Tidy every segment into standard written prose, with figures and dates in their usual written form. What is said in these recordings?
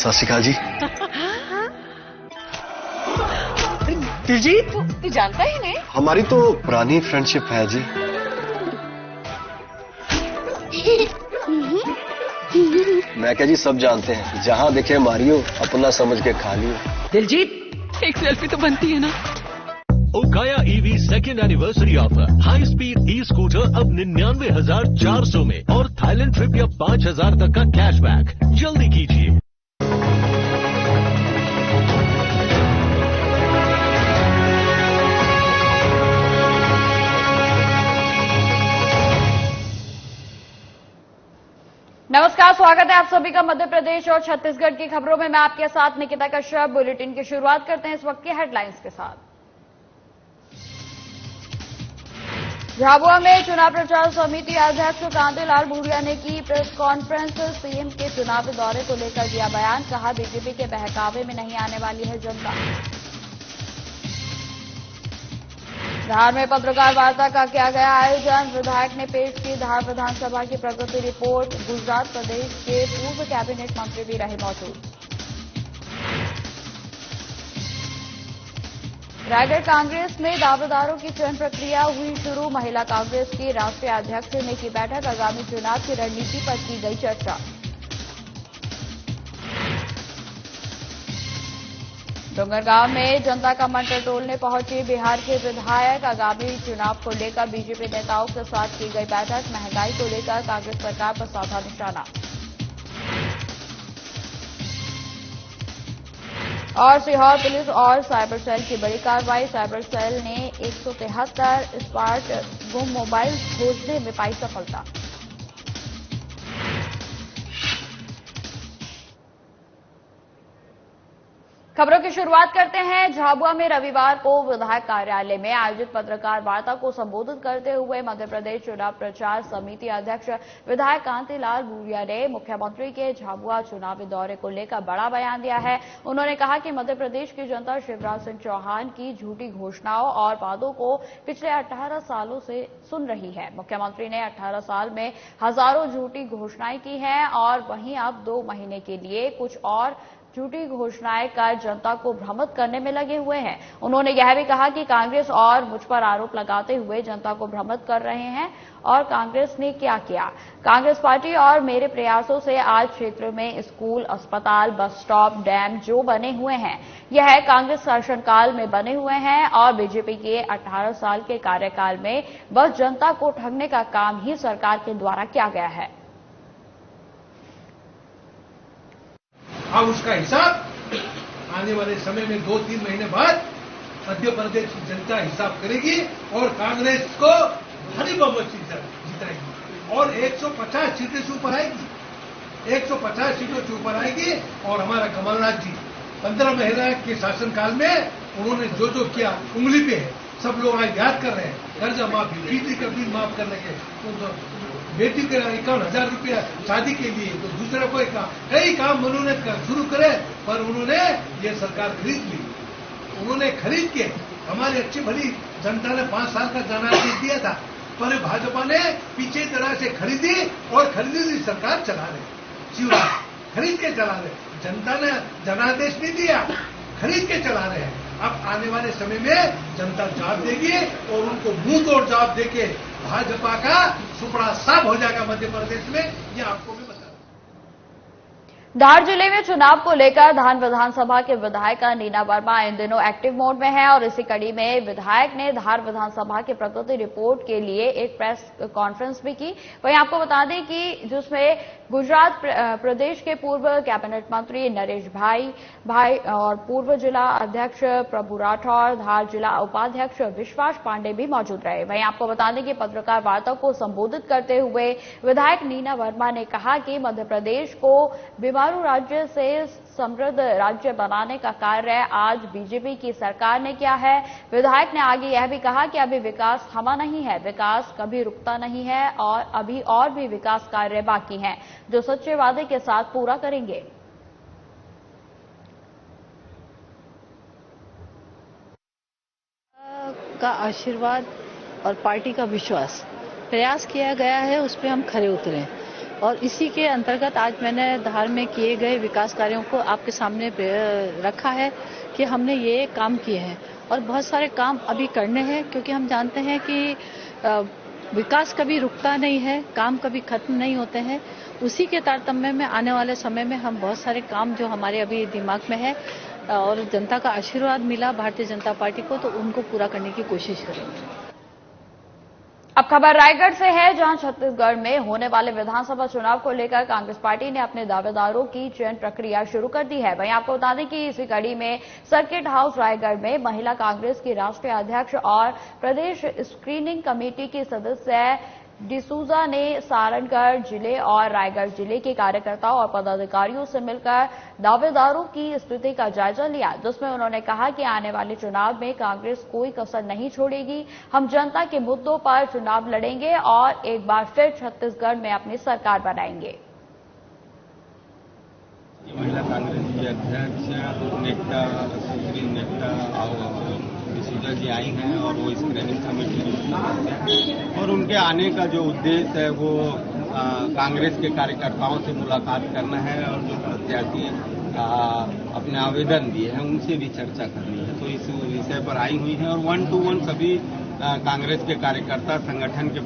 सत श्री अकाल जी। दिलजीत, तू जानता ही नहीं? हमारी तो पुरानी फ्रेंडशिप है जी। मैं क्या जी, सब जानते हैं, जहाँ दिखे मारियो, अपना समझ के खा लियो। दिलजीत, एक सेल्फी तो बनती है ना? Okaya EV second anniversary offer, high speed e scooter अब 99,400 में और थाईलैंड ट्रिप या 5,000 तक का कैशबैक। जल्दी कीजिए। नमस्कार, स्वागत है आप सभी का मध्य प्रदेश और छत्तीसगढ़ की खबरों में। मैं आपके साथ निकिता कश्यप। बुलेटिन की शुरुआत करते हैं इस वक्त की हेडलाइंस के साथ। झाबुआ में चुनाव प्रचार समिति अध्यक्ष कांतिलाल भूरिया ने की प्रेस कॉन्फ्रेंस। सीएम के चुनावी दौरे को लेकर दिया बयान, कहा बीजेपी के बहकावे में नहीं आने वाली है जनता। धार में पत्रकार वार्ता का किया गया आयोजन, विधायक ने पेश की धार विधानसभा की प्रगति रिपोर्ट। गुजरात प्रदेश के पूर्व कैबिनेट मंत्री भी रहे मौजूद। रायगढ़ कांग्रेस में दावेदारों की चयन प्रक्रिया हुई शुरू, महिला कांग्रेस की राष्ट्रीय अध्यक्ष ने की बैठक, आगामी चुनाव की रणनीति पर की गई चर्चा। डोंगरगांव में जनता का मन टटोलने पहुंचे बिहार के विधायक, आगामी चुनाव को लेकर बीजेपी नेताओं के साथ की गई बैठक, महंगाई को लेकर कांग्रेस सरकार पर साधा निशाना। और सीहोर पुलिस और साइबर सेल की बड़ी कार्रवाई, साइबर सेल ने 173 स्मार्ट गुम मोबाइल खोजने में पाई सफलता। खबरों की शुरुआत करते हैं। झाबुआ में रविवार को विधायक कार्यालय में आयोजित पत्रकार वार्ता को संबोधित करते हुए मध्य प्रदेश चुनाव प्रचार समिति अध्यक्ष विधायक कांतिलाल भूरिया ने मुख्यमंत्री के झाबुआ चुनावी दौरे को लेकर बड़ा बयान दिया है। उन्होंने कहा कि मध्य प्रदेश की जनता शिवराज सिंह चौहान की झूठी घोषणाओं और वादों को पिछले 18 सालों से सुन रही है। मुख्यमंत्री ने 18 साल में हजारों झूठी घोषणाएं की हैं और वहीं अब 2 महीने के लिए कुछ और झूठी घोषणाएं कर जनता को भ्रमित करने में लगे हुए हैं। उन्होंने यह भी कहा कि कांग्रेस और मुझ पर आरोप लगाते हुए जनता को भ्रमित कर रहे हैं और कांग्रेस ने क्या किया। कांग्रेस पार्टी और मेरे प्रयासों से आज क्षेत्र में स्कूल, अस्पताल, बस स्टॉप, डैम जो बने हुए हैं यह कांग्रेस शासनकाल में बने हुए हैं और बीजेपी के 18 साल के कार्यकाल में बस जनता को ठगने का काम ही सरकार के द्वारा किया गया है। अब उसका हिसाब आने वाले समय में 2-3 महीने बाद मध्य प्रदेश की जनता हिसाब करेगी और कांग्रेस को भारी बहुमत से जिताएगी और 150 सीटें से ऊपर आएगी। 150 सीटों से ऊपर आएगी और हमारा कमलनाथ जी 15 महीने के शासनकाल में उन्होंने जो जो किया उंगली पे है, सब लोग आज याद कर रहे हैं। कर्जा माफी, बिजली का बिल माफ करने के, तो बेटी के 51,000 रुपया शादी के लिए, तो दूसरा कोई कई काम उन्होंने शुरू करे, पर उन्होंने ये सरकार खरीद ली। उन्होंने खरीद के हमारी अच्छी भली जनता ने 5 साल का जनादेश दिया था, पर भाजपा ने पीछे तरह से खरीदी और खरीदी सरकार चला रहे। शिवराज खरीद के चला रहे, जनता ने जनादेश नहीं दिया, खरीद के चला रहे हैं। अब आने वाले समय में जनता जवाब देगी और उनको मुंह तोड़ जवाब देके भाजपा का सुपड़ा साफ हो जाएगा मध्य प्रदेश में, ये आपको भी बता। धार जिले में चुनाव को लेकर धार विधानसभा के विधायक नीना वर्मा इन दिनों एक्टिव मोड में है और इसी कड़ी में विधायक ने धार विधानसभा की प्रगति रिपोर्ट के लिए एक प्रेस कॉन्फ्रेंस भी की। वहीं आपको बता दें कि जिसमें गुजरात प्रदेश के पूर्व कैबिनेट मंत्री नरेश भाई और पूर्व जिला अध्यक्ष प्रभु राठौर, धार जिला उपाध्यक्ष विश्वास पांडे भी मौजूद रहे। वहीं आपको बता दें कि पत्रकार वार्ता को संबोधित करते हुए विधायक नीना वर्मा ने कहा कि मध्य प्रदेश को बीमारू राज्य से समृद्ध राज्य बनाने का कार्य आज बीजेपी की सरकार ने किया है। विधायक ने आगे यह भी कहा कि अभी विकास थमा नहीं है, विकास कभी रुकता नहीं है और अभी और भी विकास कार्य बाकी हैं जो सच्चे वादे के साथ पूरा करेंगे। का आशीर्वाद और पार्टी का विश्वास प्रयास किया गया है, उस पर हम खरे उतरे। और इसी के अंतर्गत आज मैंने धार में किए गए विकास कार्यों को आपके सामने रखा है कि हमने ये काम किए हैं और बहुत सारे काम अभी करने हैं, क्योंकि हम जानते हैं कि विकास कभी रुकता नहीं है, काम कभी खत्म नहीं होते हैं। उसी के तारतम्य में आने वाले समय में हम बहुत सारे काम जो हमारे अभी दिमाग में है और जनता का आशीर्वाद मिला भारतीय जनता पार्टी को, तो उनको पूरा करने की कोशिश करेंगे। अब खबर रायगढ़ से है, जहां छत्तीसगढ़ में होने वाले विधानसभा चुनाव को लेकर कांग्रेस पार्टी ने अपने दावेदारों की चयन प्रक्रिया शुरू कर दी है। वहीं आपको बता दें कि इसी कड़ी में सर्किट हाउस रायगढ़ में महिला कांग्रेस की राष्ट्रीय अध्यक्ष और प्रदेश स्क्रीनिंग कमेटी की सदस्य डिसूजा ने सारणगढ़ जिले और रायगढ़ जिले के कार्यकर्ताओं और पदाधिकारियों से मिलकर दावेदारों की स्थिति का जायजा लिया, जिसमें उन्होंने कहा कि आने वाले चुनाव में कांग्रेस कोई कसर नहीं छोड़ेगी। हम जनता के मुद्दों पर चुनाव लड़ेंगे और एक बार फिर छत्तीसगढ़ में अपनी सरकार बनाएंगे। महिला कांग्रेस की अध्यक्ष नेता डिसूजा जी आई हैं और वो स्क्रीनिंग कमेटी की और उनके आने का जो उद्देश्य है वो कांग्रेस के कार्यकर्ताओं से मुलाकात करना है और जो प्रत्याशी अपने आवेदन दिए हैं उनसे भी चर्चा करनी है। तो इस विषय पर आई हुई हैं और 1 to 1 सभी कांग्रेस के कार्यकर्ता, संगठन के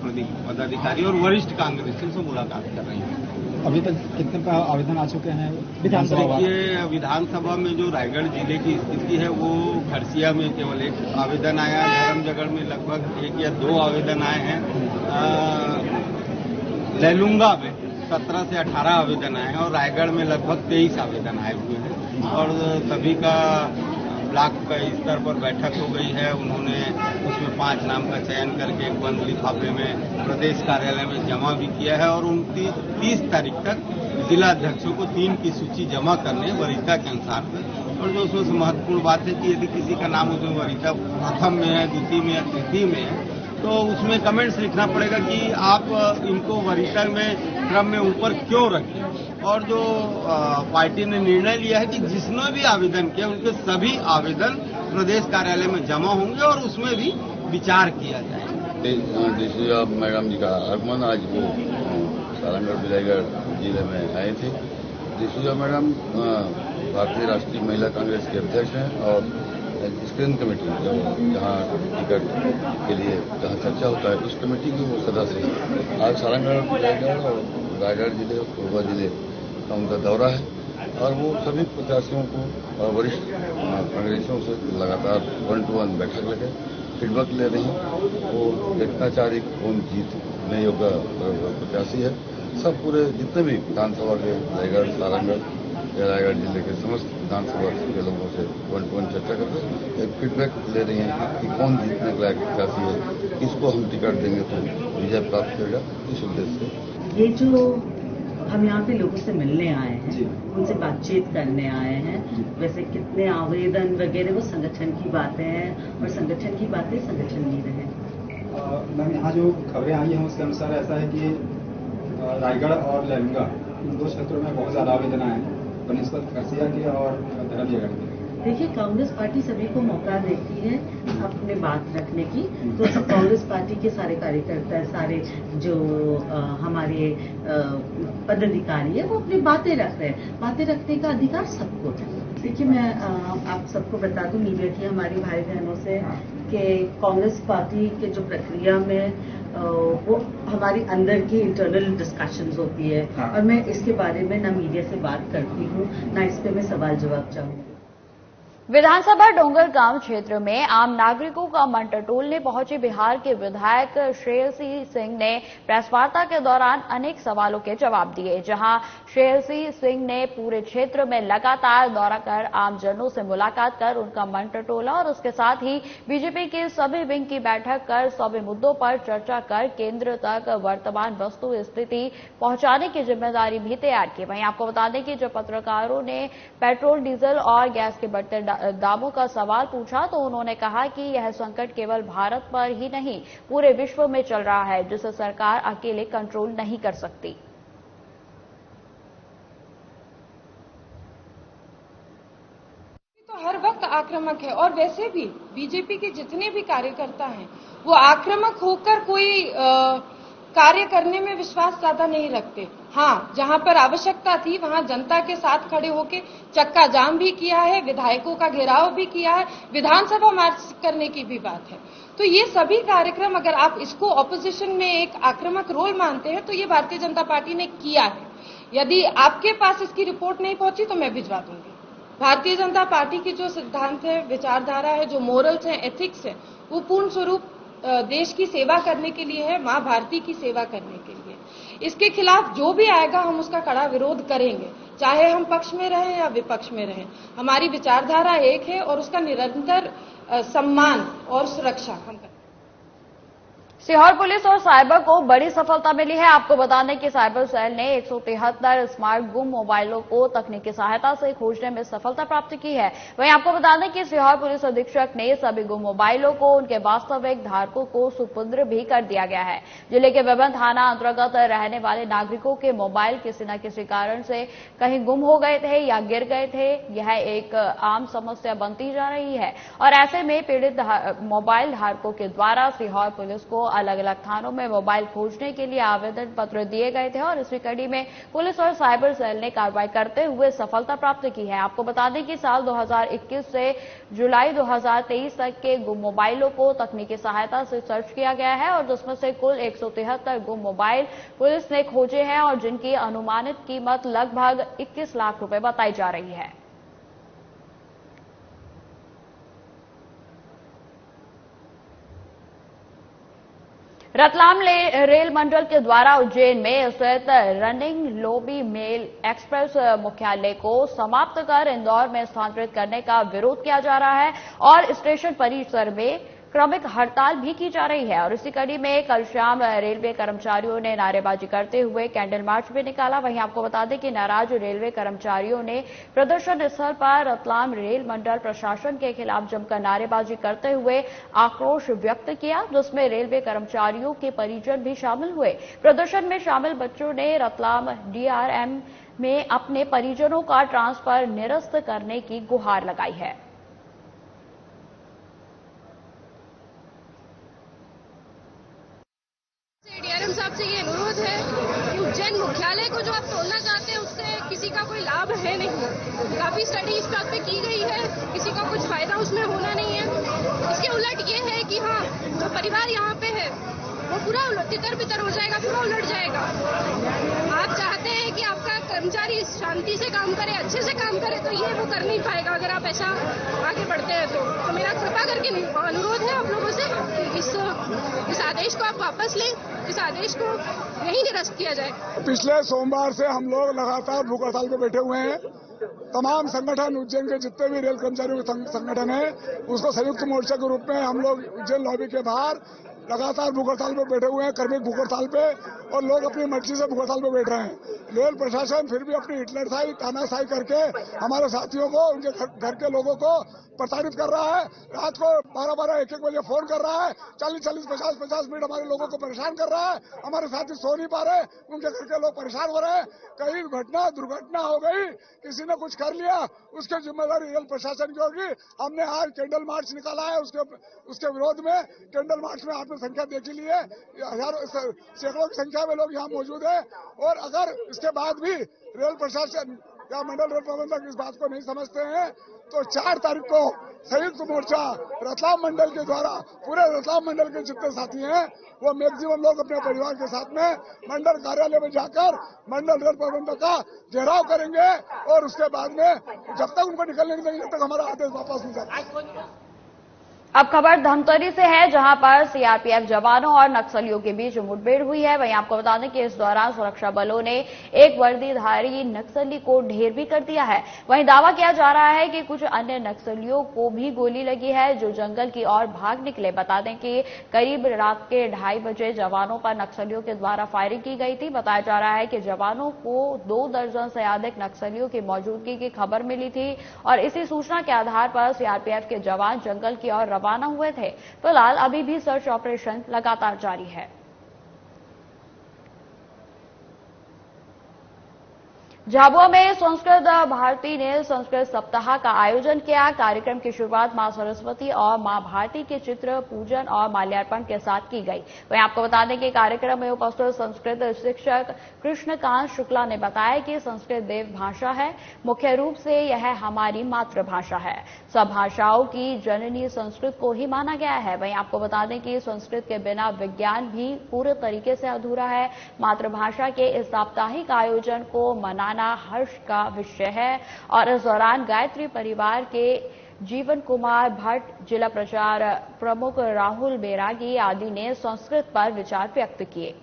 पदाधिकारी और वरिष्ठ कांग्रेसियों से मुलाकात कर रही हैं। अभी तक कितने आवेदन आ चुके हैं विधानसभा? देखिए, विधानसभा में जो रायगढ़ जिले की स्थिति है वो खरसिया में केवल 1 आवेदन आया, धर्मजगढ़ में लगभग 1 या 2 आवेदन आए हैं, लैलूंगा में 17 से 18 आवेदन आए हैं और रायगढ़ में लगभग 23 आवेदन आए हुए हैं और सभी का ब्लॉक का स्तर पर बैठक हो गई है। उन्होंने उसमें 5 नाम का चयन करके एक बंद लिफाफे में प्रदेश कार्यालय में जमा भी किया है और 30 तारीख तक जिला अध्यक्षों को 3 की सूची जमा करने वरीयता के अनुसार। और जो उसमें महत्वपूर्ण बात है कि यदि किसी का नाम उसमें वरीयता प्रथम में है, द्वितीय में या तृतीय में है, तो उसमें कमेंट्स लिखना पड़ेगा कि आप इनको वरीयता में क्रम में ऊपर क्यों रखें। और जो पार्टी ने निर्णय लिया है कि जिसने भी आवेदन किया उनके सभी आवेदन प्रदेश कार्यालय में जमा होंगे और उसमें भी विचार किया जाएगा। डिसूजा मैडम जी का आगमन आज वो सारंगढ़ विजयगढ़ जिले में आए थे। डिसूजा मैडम भारतीय राष्ट्रीय महिला कांग्रेस के अध्यक्ष हैं और स्क्रीनिंग कमेटी जहाँ टिकट के लिए जहाँ चर्चा होता है उस कमेटी के वो सदस्य हैं। आज सारंगढ़ विजयगढ़ और रायगढ़ जिले और कोरबा जिले का उनका दौरा है और वो सभी प्रत्याशियों को और वरिष्ठ कांग्रेसियों से लगातार 1 to 1 बैठक लगे फीडबैक ले रही हैं। वो यत्नाचारी कौन जीतने योग्य प्रत्याशी है। सब पूरे जितने भी विधानसभा के रायगढ़, सारंगढ़ या रायगढ़ जिले के समस्त विधानसभा के लोगों से 1 to 1 चर्चा करके एक फीडबैक ले रही हैं कि कौन जीतने के लायक प्रत्याशी है, किसको हम टिकट देंगे तो विजय प्राप्त करेगा। इस उद्देश्य से ये जो हम यहाँ पे लोगों से मिलने आए हैं, उनसे बातचीत करने आए हैं, वैसे कितने आवेदन वगैरह वो संगठन की बातें हैं और संगठन की बातें संगठन में रहे। मैम, यहाँ जो खबरें आई हैं उसके अनुसार ऐसा है कि रायगढ़ और लैलूंगा इन 2 क्षेत्रों में बहुत ज्यादा आवेदन आए हैं बनिस्पत खरसिया के और धर्मजगढ़ के। देखिए, कांग्रेस पार्टी सभी को मौका देती है अपने बात रखने की, तो सब कांग्रेस पार्टी के सारे कार्यकर्ता, सारे जो हमारे पदाधिकारी है वो अपनी बातें रख रहे हैं। बातें रखने का अधिकार सबको है। देखिए, मैं आप सबको बता दूं, मीडिया की हमारी भाई बहनों से, कि कांग्रेस पार्टी के जो प्रक्रिया में वो हमारी अंदर की इंटरनल डिस्कशंस होती है और मैं इसके बारे में ना मीडिया से बात करती हूँ ना इस पे मैं सवाल जवाब चाहूँगी। विधानसभा डोंगरगांव क्षेत्र में आम नागरिकों का मन टटोलने पहुंचे बिहार के विधायक श्रेयसी सिंह ने प्रेस वार्ता के दौरान अनेक सवालों के जवाब दिए, जहां श्रेयसी सिंह ने पूरे क्षेत्र में लगातार दौरा कर आमजनों से मुलाकात कर उनका मन टटोला और उसके साथ ही बीजेपी के सभी विंग की बैठक कर सभी मुद्दों पर चर्चा कर केंद्र तक वर्तमान वस्तु स्थिति पहुंचाने की जिम्मेदारी भी तैयार की। वहीं आपको बता दें कि जब पत्रकारों ने पेट्रोल, डीजल और गैस के बढ़ते दामों का सवाल पूछा तो उन्होंने कहा कि यह संकट केवल भारत पर ही नहीं पूरे विश्व में चल रहा है, जिसे सरकार अकेले कंट्रोल नहीं कर सकती। तो हर वक्त आक्रामक है और वैसे भी बीजेपी के जितने भी कार्यकर्ता हैं वो आक्रामक होकर कोई कार्य करने में विश्वास ज्यादा नहीं रखते। हाँ, जहां पर आवश्यकता थी वहां जनता के साथ खड़े होकर चक्का जाम भी किया है, विधायकों का घेराव भी किया है, विधानसभा मार्च करने की भी बात है। तो ये सभी कार्यक्रम अगर आप इसको ऑपोजिशन में एक आक्रामक रोल मानते हैं तो ये भारतीय जनता पार्टी ने किया है। यदि आपके पास इसकी रिपोर्ट नहीं पहुंची तो मैं भिजवा दूंगी। भारतीय जनता पार्टी की जो सिद्धांत है, विचारधारा है, जो मोरल्स हैं, एथिक्स है, वो पूर्ण स्वरूप देश की सेवा करने के लिए है, मां भारती की सेवा करने के लिए। इसके खिलाफ जो भी आएगा हम उसका कड़ा विरोध करेंगे, चाहे हम पक्ष में रहें या विपक्ष में रहें। हमारी विचारधारा एक है और उसका निरंतर सम्मान और सुरक्षा हम करें। सीहोर पुलिस और साइबर को बड़ी सफलता मिली है। आपको बता दें कि साइबर सेल ने 173 स्मार्ट गुम मोबाइलों को तकनीकी सहायता से खोजने में सफलता प्राप्त की है। वहीं आपको बता दें कि सीहोर पुलिस अधीक्षक ने सभी गुम मोबाइलों को उनके वास्तविक धारकों को सुपुर्द भी कर दिया गया है। जिले के विभिन्न थाना अंतर्गत रहने वाले नागरिकों के मोबाइल किसी न किसी कारण से कहीं गुम हो गए थे या गिर गए थे। यह एक आम समस्या बनती जा रही है और ऐसे में पीड़ित मोबाइल धारकों के द्वारा सीहोर पुलिस को अलग अलग थानों में मोबाइल खोजने के लिए आवेदन पत्र दिए गए थे और इसी कड़ी में पुलिस और साइबर सेल ने कार्रवाई करते हुए सफलता प्राप्त की है। आपको बता दें कि साल 2021 से जुलाई 2023 तक के गुम मोबाइलों को तकनीकी सहायता से सर्च किया गया है और जिसमें से कुल 173 गुम मोबाइल पुलिस ने खोजे हैं और जिनकी अनुमानित कीमत लगभग 21 लाख रुपए बताई जा रही है। रतलाम रेल मंडल के द्वारा उज्जैन में स्थित रनिंग लोबी मेल एक्सप्रेस मुख्यालय को समाप्त कर इंदौर में स्थानांतरित करने का विरोध किया जा रहा है और स्टेशन परिसर में क्रमिक हड़ताल भी की जा रही है और इसी कड़ी में कल शाम रेलवे कर्मचारियों ने नारेबाजी करते हुए कैंडल मार्च भी निकाला। वहीं आपको बता दें कि नाराज रेलवे कर्मचारियों ने प्रदर्शन स्थल पर रतलाम रेल मंडल प्रशासन के खिलाफ जमकर नारेबाजी करते हुए आक्रोश व्यक्त किया, जिसमें रेलवे कर्मचारियों के परिजन भी शामिल हुए। प्रदर्शन में शामिल बच्चों ने रतलाम डीआरएम में अपने परिजनों का ट्रांसफर निरस्त करने की गुहार लगाई है। डीआरएम साहब से ये अनुरोध है कि उज्जैन मुख्यालय को जो आप तोड़ना चाहते हैं उससे किसी का कोई लाभ है नहीं। काफी स्टडी इस बात पे की गई है, किसी का कुछ फायदा उसमें होना नहीं है। इसके उलट ये है कि हाँ, जो परिवार यहाँ पे है वो पूरा तितर बितर हो जाएगा, पूरा उलट जाएगा। आप चाहते हैं कि आपका कर्मचारी शांति से काम करे, अच्छे से काम करे, तो ये वो कर नहीं पाएगा अगर आप ऐसा आगे बढ़ते हैं। तो मेरा कृपा करके अनुरोध है आप लोगों से कि इस आदेश को आप वापस लें, इस आदेश को नहीं निरस्त किया जाए। पिछले सोमवार से हम लोग लगातार भूख हड़ताल पे बैठे हुए हैं। तमाम संगठन, उज्जैन के जितने भी रेल कर्मचारियों के संगठन है, उसको संयुक्त मोर्चा के रूप में हम लोग उज्जैन लॉबी के बाहर लगातार भूख हड़ताल पे बैठे हुए हैं, क्रमिक भूख हड़ताल पे, और लोग अपनी मर्जी से भूख हड़ताल पे बैठ रहे हैं। रेल प्रशासन फिर भी अपनी हिटलरशाही, तानाशाही करके हमारे साथियों को, उनके घर के लोगों को प्रताड़ित कर रहा है। रात को 12-12, 1-1 बजे फोन कर रहा है, 40-40, 50-50 मिनट हमारे लोगों को परेशान कर रहा है। हमारे साथी सो नहीं पा रहे, उनके घर के लोग परेशान हो रहे हैं। कहीं दुर्घटना हो गई, किसी ने कुछ कर लिया, उसकी जिम्मेदारी रेल प्रशासन की होगी। हमने आज कैंडल मार्च निकाला है, उसके विरोध में। कैंडल मार्च में आपने संख्या देखी ली है, हजारों सैकड़ों की संख्या में लोग यहाँ मौजूद है। और अगर इसके बाद भी रेल प्रशासन या मंडल रेल प्रबंधक इस बात को नहीं समझते हैं तो 4 तारीख को संयुक्त मोर्चा रतलाम मंडल के द्वारा, पूरे रतलाम मंडल के जितने साथी हैं वो मैक्सिमम लोग अपने परिवार के साथ में मंडल कार्यालय में जाकर मंडल रेल प्रबंधक का घेराव करेंगे और उसके बाद में जब तक उनको निकलने नहीं देंगे, जब तक हमारा आदेश वापस नहीं जाता। अब खबर धमतरी से है, जहां पर सीआरपीएफ जवानों और नक्सलियों के बीच मुठभेड़ हुई है। वहीं आपको बता दें कि इस दौरान सुरक्षा बलों ने एक वर्दीधारी नक्सली को ढेर भी कर दिया है। वहीं दावा किया जा रहा है कि कुछ अन्य नक्सलियों को भी गोली लगी है, जो जंगल की ओर भाग निकले। बता दें कि करीब रात के 2:30 बजे जवानों पर नक्सलियों के द्वारा फायरिंग की गई थी। बताया जा रहा है कि जवानों को 2 दर्जन से अधिक नक्सलियों की मौजूदगी की खबर मिली थी और इसी सूचना के आधार पर सीआरपीएफ के जवान जंगल की ओर रवाना हुए थे। फिलहाल अभी भी सर्च ऑपरेशन लगातार जारी है। झाबुआ में संस्कृत भारती ने संस्कृत सप्ताह का आयोजन किया। कार्यक्रम की शुरुआत मां सरस्वती और मां भारती के चित्र पूजन और माल्यार्पण के साथ की गई। वहीं आपको बता दें कि कार्यक्रम में उपस्थित संस्कृत शिक्षक कृष्णकांत शुक्ला ने बताया कि संस्कृत देव भाषा है, मुख्य रूप से यह हमारी मातृभाषा है। सब भाषाओं की जननी संस्कृत को ही माना गया है। वहीं आपको बता दें कि संस्कृत के बिना विज्ञान भी पूरे तरीके से अधूरा है। मातृभाषा के इस साप्ताहिक आयोजन को मनाना हर्ष का विषय है और इस दौरान गायत्री परिवार के जीवन कुमार भट्ट, जिला प्रचार प्रमुख राहुल बैरागी आदि ने संस्कृत पर विचार व्यक्त किए।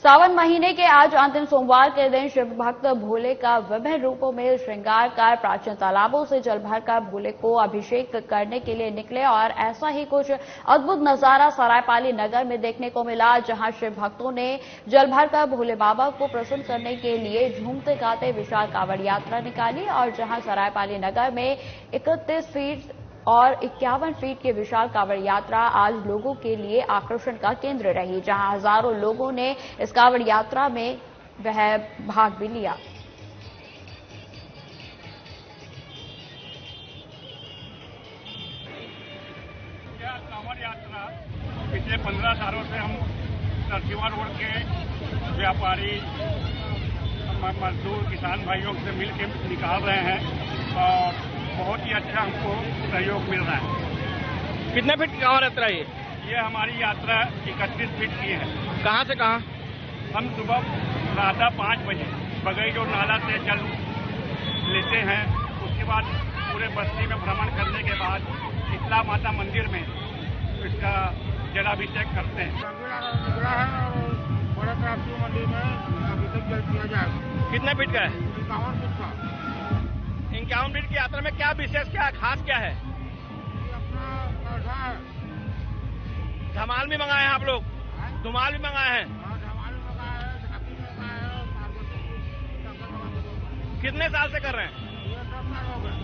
सावन महीने के आज अंतिम सोमवार के दिन शिव भक्त भोले का विभिन्न रूपों में श्रृंगार कर प्राचीन तालाबों से जल भरकर भोले को अभिषेक करने के लिए निकले और ऐसा ही कुछ अद्भुत नजारा सरायपाली नगर में देखने को मिला, जहां शिव भक्तों ने जल भरकर भोले बाबा को प्रसन्न करने के लिए झूमते गाते विशाल कांवड़ यात्रा निकाली और जहां सरायपाली नगर में 31 फीट और 51 फीट की विशाल कांवड़ यात्रा आज लोगों के लिए आकर्षण का केंद्र रही, जहां हजारों लोगों ने इस कांवड़ यात्रा में वह भाग भी लिया। कांवड़ यात्रा पिछले 15 सालों से हम नरसिंहा रोड के व्यापारी, मजदूर, किसान भाइयों से मिलकर निकाल रहे हैं और बहुत ही अच्छा हमको सहयोग मिल रहा है। कितने फीट की कांवड़ यात्रा है ये हमारी यात्रा 31 फीट की है। कहाँ से कहाँ? हम सुबह 5:30 बजे बगैजो नाला से जल लेते हैं, उसके बाद पूरे बस्ती में भ्रमण करने के बाद शीतला माता मंदिर में इसका जलाभिषेक करते हैं। बड़े मंदिर में अभिषेक जल किया जाएगा। कितने फीट का है? 51 फीट का। 51 फीट की यात्रा में क्या विशेष, क्या खास क्या है? अपना है धमाल भी मंगाए हैं आप लोग? धुमाल भी मंगाए हैं? धमाल भी मंगाया है, झांकी भी मंगाया है, पार्वती। कितने साल से कर रहे हैं? ये 10 साल हो गए।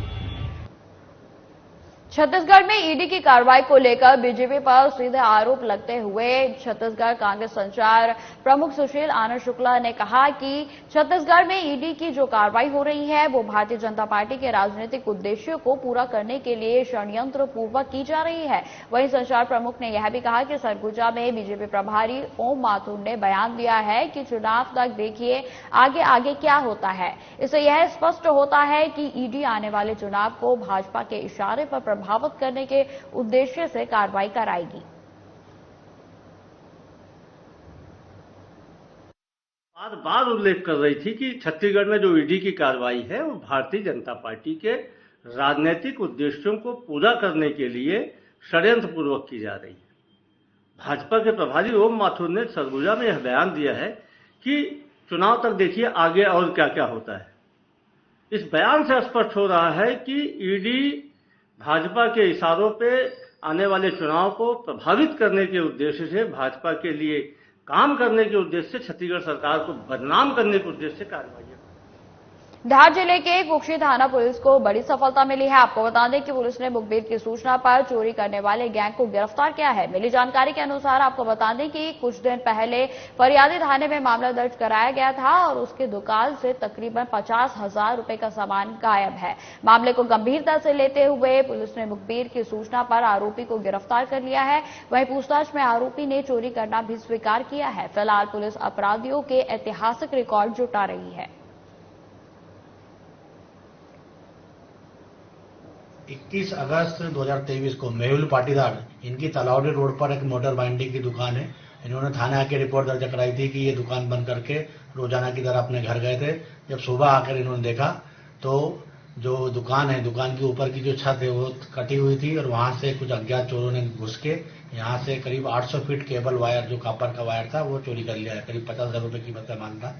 छत्तीसगढ़ में ईडी की कार्रवाई को लेकर बीजेपी पर सीधे आरोप लगते हुए छत्तीसगढ़ कांग्रेस संचार प्रमुख सुशील आनंद शुक्ला ने कहा कि छत्तीसगढ़ में ईडी की जो कार्रवाई हो रही है वो भारतीय जनता पार्टी के राजनीतिक उद्देश्यों को पूरा करने के लिए षड्यंत्र पूर्वक की जा रही है। वहीं संचार प्रमुख ने यह भी कहा कि सरगुजा में बीजेपी प्रभारी ओम माथुर ने बयान दिया है कि चुनाव तक देखिए आगे आगे क्या होता है। इससे यह स्पष्ट होता है कि ईडी आने वाले चुनाव को भाजपा के इशारे पर प्रभावित करने के उद्देश्य से कार्रवाई कराएगी। बार बार उल्लेख कर रही थी कि छत्तीसगढ़ में जो ईडी की कार्रवाई है वो भारतीय जनता पार्टी के राजनीतिक उद्देश्यों को पूरा करने के लिए षड्यंत्र पूर्वक की जा रही है। भाजपा के प्रभारी ओम माथुर ने सरगुजा में यह बयान दिया है कि चुनाव तक देखिए आगे और क्या क्या होता है। इस बयान से स्पष्ट हो रहा है कि ईडी भाजपा के इशारों पे आने वाले चुनाव को प्रभावित करने के उद्देश्य से, भाजपा के लिए काम करने के उद्देश्य से, छत्तीसगढ़ सरकार को बदनाम करने के उद्देश्य से कार्रवाई। धार जिले के कुक्षी थाना पुलिस को बड़ी सफलता मिली है। आपको बता दें कि पुलिस ने मुखबिर की सूचना पर चोरी करने वाले गैंग को गिरफ्तार किया है। मिली जानकारी के अनुसार आपको बता दें कि कुछ दिन पहले फरियादी थाने में मामला दर्ज कराया गया था और उसके दुकान से तकरीबन 50,000 रुपए का सामान गायब है। मामले को गंभीरता से लेते हुए पुलिस ने मुखबिर की सूचना पर आरोपी को गिरफ्तार कर लिया है। वहीं पूछताछ में आरोपी ने चोरी करना भी स्वीकार किया है। फिलहाल पुलिस अपराधियों के ऐतिहासिक रिकॉर्ड जुटा रही है। 21 अगस्त 2023 को मेहुल पाटीदार, इनकी तलावड़ी रोड पर एक मोटर बाइंडिंग की दुकान है। इन्होंने थाने आके रिपोर्ट दर्ज कराई थी कि ये दुकान बंद करके रोजाना की तरह अपने घर गए थे। जब सुबह आकर इन्होंने देखा तो जो दुकान है, दुकान के ऊपर की जो छत है वो कटी हुई थी और वहां से कुछ अज्ञात चोरों ने घुस के यहाँ से करीब 800 फीट केबल वायर, जो कॉपर का वायर था, वो चोरी कर लिया है। करीब 50,000 रुपए कीमत का माल था।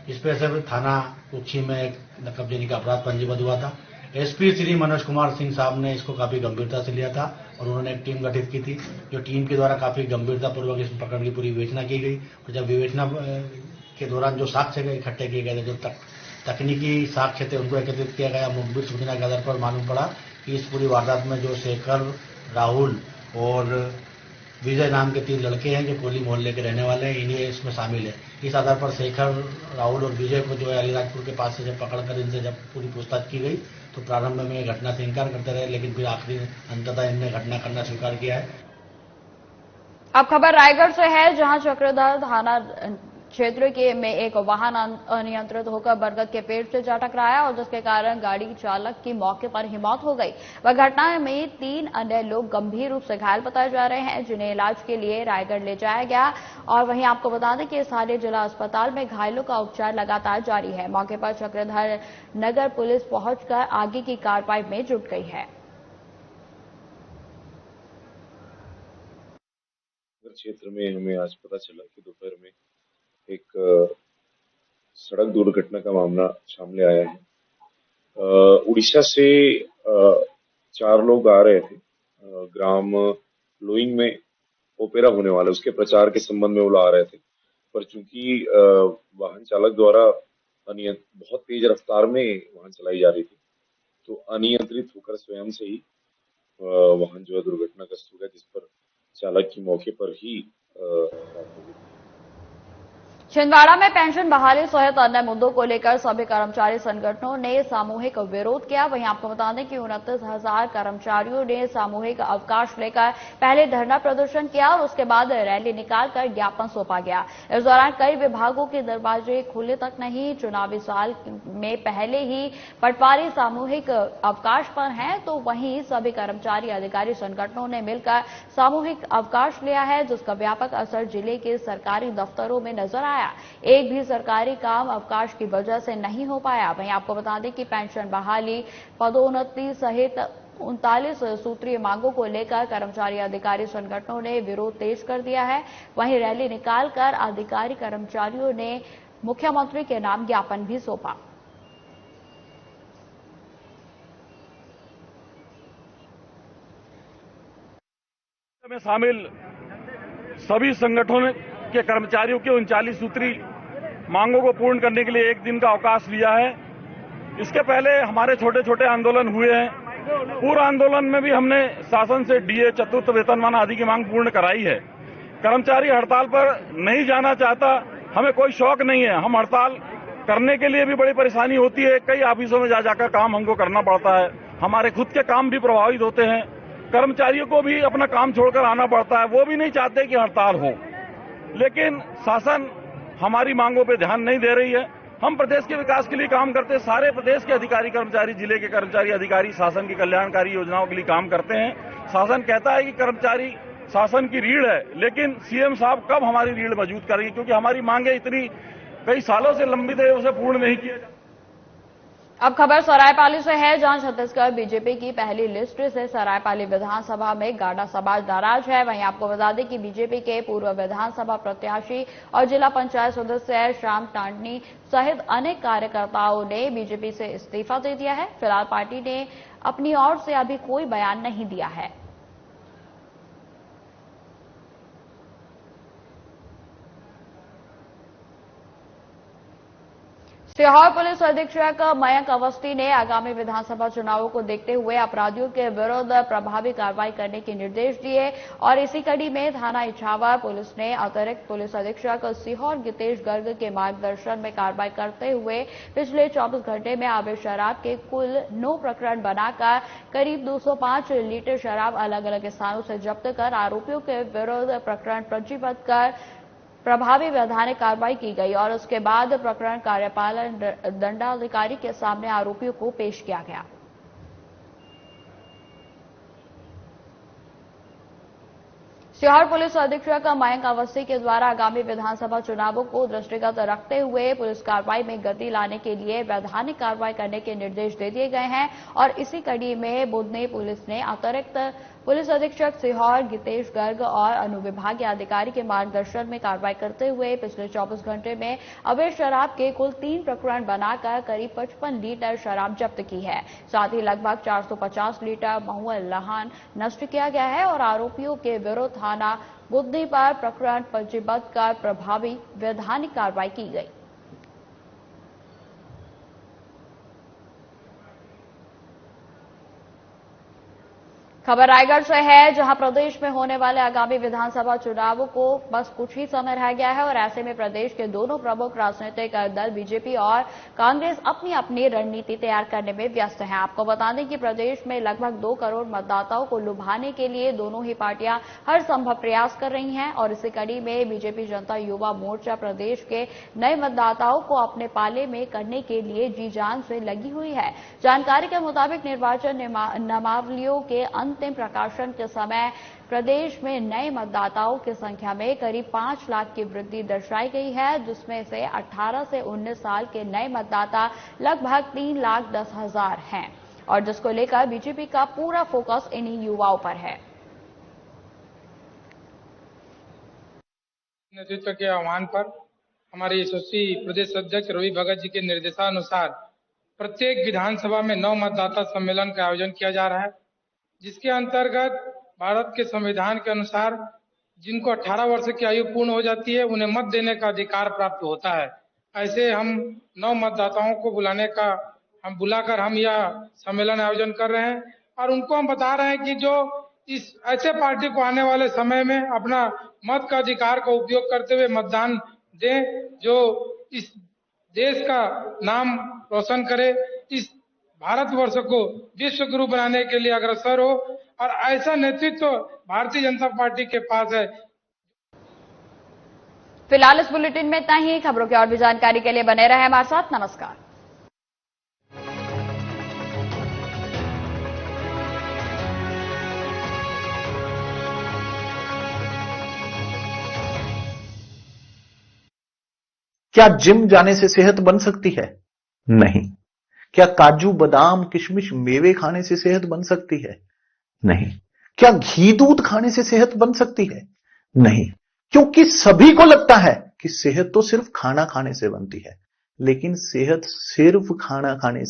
इस पे से थाना कुक्षी में एक नकबजनी का अपराध पंजीबद्ध हुआ था। एसपी श्री मनोज कुमार सिंह साहब ने इसको काफी गंभीरता से लिया था और उन्होंने एक टीम गठित की थी, जो टीम के द्वारा काफी गंभीरता पूर्वक इस प्रकरण की पूरी विवेचना की गई। और जब विवेचना के दौरान जो साक्ष्य इकट्ठे किए गए थे, जो तकनीकी साक्ष्य थे, उनको एकत्रित किया गया। मुखबिर सूचना के आधार पर मालूम पड़ा कि इस पूरी वारदात में जो शेखर, राहुल और विजय नाम के 3 लड़के हैं जो कोली मोहल्ले के रहने वाले हैं, इन्हें इसमें शामिल है। इस आधार पर शेखर, राहुल और विजय को जो है अलीराजपुर के पास से जब पकड़कर इनसे जब पूरी पूछताछ की गई तो प्रारंभ में घटना से इनकार करते रहे, लेकिन फिर आखिरी अंततः इनने घटना करना स्वीकार किया है। अब खबर रायगढ़ से है, जहां चक्रधर थाना क्षेत्र के में एक वाहन अनियंत्रित होकर बरगद के पेड़ से जा टकराया और जिसके कारण गाड़ी चालक की मौके पर ही मौत हो गई। वह घटना में 3 अन्य लोग गंभीर रूप से घायल बताए जा रहे हैं, जिन्हें इलाज के लिए रायगढ़ ले जाया गया। और वहीं आपको बता दें कि स्थानीय जिला अस्पताल में घायलों का उपचार लगातार जारी है। मौके पर चक्रधर नगर पुलिस पहुंचकर आगे की कार्रवाई में जुट गई है। क्षेत्र में हमें आज पता चला कि दोपहर में एक सड़क दुर्घटना का मामला सामने आया है। उड़ीसा से 4 लोग आ रहे थे, ग्राम लोइंग में ओपेरा होने वाला, उसके प्रचार के संबंध में वो आ रहे थे। पर चूंकि वाहन चालक द्वारा बहुत तेज रफ्तार में वाहन चलाई जा रही थी, तो अनियंत्रित होकर स्वयं से ही वाहन जो है दुर्घटनाग्रस्त हो गया, जिस पर चालक की मौके पर ही मौत हो गई। छिंदवाड़ा में पेंशन बहाली सहित अन्य मुद्दों को लेकर सभी कर्मचारी संगठनों ने सामूहिक विरोध किया। वहीं आपको बता दें कि 29,000 कर्मचारियों ने सामूहिक अवकाश लेकर पहले धरना प्रदर्शन किया और उसके बाद रैली निकालकर ज्ञापन सौंपा गया। इस दौरान कई विभागों के दरवाजे खुले तक नहीं। चुनावी साल में पहले ही पटवारी सामूहिक अवकाश पर हैं, तो वहीं सभी कर्मचारी अधिकारी संगठनों ने मिलकर सामूहिक अवकाश लिया है, जिसका व्यापक असर जिले के सरकारी दफ्तरों में नजर आया। एक भी सरकारी काम अवकाश की वजह से नहीं हो पाया। वहीं आपको बता दें कि पेंशन बहाली, पदोन्नति सहित 39 सूत्रीय मांगों को लेकर कर्मचारी अधिकारी संगठनों ने विरोध तेज कर दिया है। वहीं रैली निकालकर अधिकारी कर्मचारियों ने मुख्यमंत्री के नाम ज्ञापन भी सौंपा। में शामिल सभी संगठनों के कर्मचारियों के 39 सूत्री मांगों को पूर्ण करने के लिए 1 दिन का अवकाश लिया है। इसके पहले हमारे छोटे छोटे आंदोलन हुए हैं। पूर्व आंदोलन में भी हमने शासन से डीए, चतुर्थ वेतनमान आदि की मांग पूर्ण कराई है। कर्मचारी हड़ताल पर नहीं जाना चाहता, हमें कोई शौक नहीं है। हम हड़ताल करने के लिए भी बड़ी परेशानी होती है, कई ऑफिसों में जा जाकर काम हमको करना पड़ता है, हमारे खुद के काम भी प्रभावित होते हैं। कर्मचारियों को भी अपना काम छोड़कर आना पड़ता है, वो भी नहीं चाहते कि हड़ताल हो, लेकिन शासन हमारी मांगों पे ध्यान नहीं दे रही है। हम प्रदेश के विकास के लिए काम करते, सारे प्रदेश के अधिकारी कर्मचारी, जिले के कर्मचारी अधिकारी शासन की कल्याणकारी योजनाओं के लिए काम करते हैं। शासन कहता है कि कर्मचारी शासन की रीढ़ है, लेकिन सीएम साहब कब हमारी रीढ़ मजबूत करेंगे, क्योंकि हमारी मांगे इतनी कई सालों से लंबित है, उसे पूर्ण नहीं किया जाता। अब खबर सरायपाली से है, जहां छत्तीसगढ़ बीजेपी की पहली लिस्ट से सरायपाली विधानसभा में गाडा समाज नाराज है। वहीं आपको बता दें कि बीजेपी के पूर्व विधानसभा प्रत्याशी और जिला पंचायत सदस्य श्याम टांडनी सहित अनेक कार्यकर्ताओं ने बीजेपी से इस्तीफा दे दिया है। फिलहाल पार्टी ने अपनी ओर से अभी कोई बयान नहीं दिया है। सीहोर पुलिस अधीक्षक मयंक अवस्थी ने आगामी विधानसभा चुनावों को देखते हुए अपराधियों के विरुद्ध प्रभावी कार्रवाई करने के निर्देश दिए और इसी कड़ी में थाना इछावर पुलिस ने अतिरिक्त पुलिस अधीक्षक सीहोर गितेश गर्ग के मार्गदर्शन में कार्रवाई करते हुए पिछले 24 घंटे में अवैध शराब के कुल 9 प्रकरण बनाकर करीब 205 लीटर शराब अलग अलग स्थानों से जब्त कर आरोपियों के विरुद्ध प्रकरण पंजीबद्ध कर प्रभावी वैधानिक कार्रवाई की गई और उसके बाद प्रकरण कार्यपालन दंडाधिकारी के सामने आरोपियों को पेश किया गया। सीहोर पुलिस अधीक्षक मयंक अवस्थी के द्वारा आगामी विधानसभा चुनावों को दृष्टिगत रखते हुए पुलिस कार्रवाई में गति लाने के लिए वैधानिक कार्रवाई करने के निर्देश दे दिए गए हैं और इसी कड़ी में बुधनी पुलिस ने अतिरिक्त पुलिस अधीक्षक सीहोर गितेश गर्ग और अनुविभागीय अधिकारी के मार्गदर्शन में कार्रवाई करते हुए पिछले 24 घंटे में अवैध शराब के कुल 3 प्रकरण बनाकर करीब 55 लीटर शराब जब्त की है। साथ ही लगभग 450 लीटर महुआ लहान नष्ट किया गया है और आरोपियों के विरुद्ध थाना बुधनी पर प्रकरण पंजीबद्ध कर प्रभावी वैधानिक कार्रवाई की गई। खबर रायगढ़ से है, जहां प्रदेश में होने वाले आगामी विधानसभा चुनावों को बस कुछ ही समय रह गया है और ऐसे में प्रदेश के दोनों प्रमुख राजनीतिक दल बीजेपी और कांग्रेस अपनी अपनी रणनीति तैयार करने में व्यस्त हैं। आपको बता दें कि प्रदेश में लगभग 2 करोड़ मतदाताओं को लुभाने के लिए दोनों ही पार्टियां हर संभव प्रयास कर रही हैं और इसी कड़ी में बीजेपी जनता युवा मोर्चा प्रदेश के नए मतदाताओं को अपने पाले में करने के लिए जी जान से लगी हुई है। जानकारी के मुताबिक निर्वाचन नामावलियों के अंतिम प्रकाशन के समय प्रदेश में नए मतदाताओं की संख्या में करीब 5 लाख की वृद्धि दर्शाई गई है, जिसमें से 18 से 19 साल के नए मतदाता लगभग 3,10,000 हैं और जिसको लेकर बीजेपी का पूरा फोकस इन्हीं युवाओं पर है। नेतृत्व के आह्वान पर हमारे यशस्वी प्रदेश अध्यक्ष रवि भगत जी के निर्देशानुसार प्रत्येक विधानसभा में 9 मतदाता सम्मेलन का आयोजन किया जा रहा है, जिसके अंतर्गत भारत के संविधान के अनुसार जिनको 18 वर्ष की आयु पूर्ण हो जाती है उन्हें मत देने का अधिकार प्राप्त होता है। ऐसे हम 9 मतदाताओं को बुलाकर हम यह सम्मेलन आयोजन कर रहे हैं और उनको हम बता रहे हैं कि जो इस ऐसे पार्टी को आने वाले समय में अपना मत का अधिकार का उपयोग करते हुए मतदान दें, जो इस देश का नाम रोशन करे, इस भारतवर्ष को विश्व गुरु बनाने के लिए अग्रसर हो और ऐसा नेतृत्व भारतीय जनता पार्टी के पास है। फिलहाल इस बुलेटिन में इतना ही। खबरों की और भी जानकारी के लिए बने रहे हमारे साथ। नमस्कार। क्या जिम जाने से सेहत बन सकती है? नहीं। क्या काजू बादाम किशमिश मेवे खाने से सेहत बन सकती है? नहीं। क्या घी दूध खाने से सेहत बन सकती है? नहीं, क्योंकि सभी को लगता है कि सेहत तो सिर्फ खाना खाने से बनती है, लेकिन सेहत सिर्फ खाना खाने से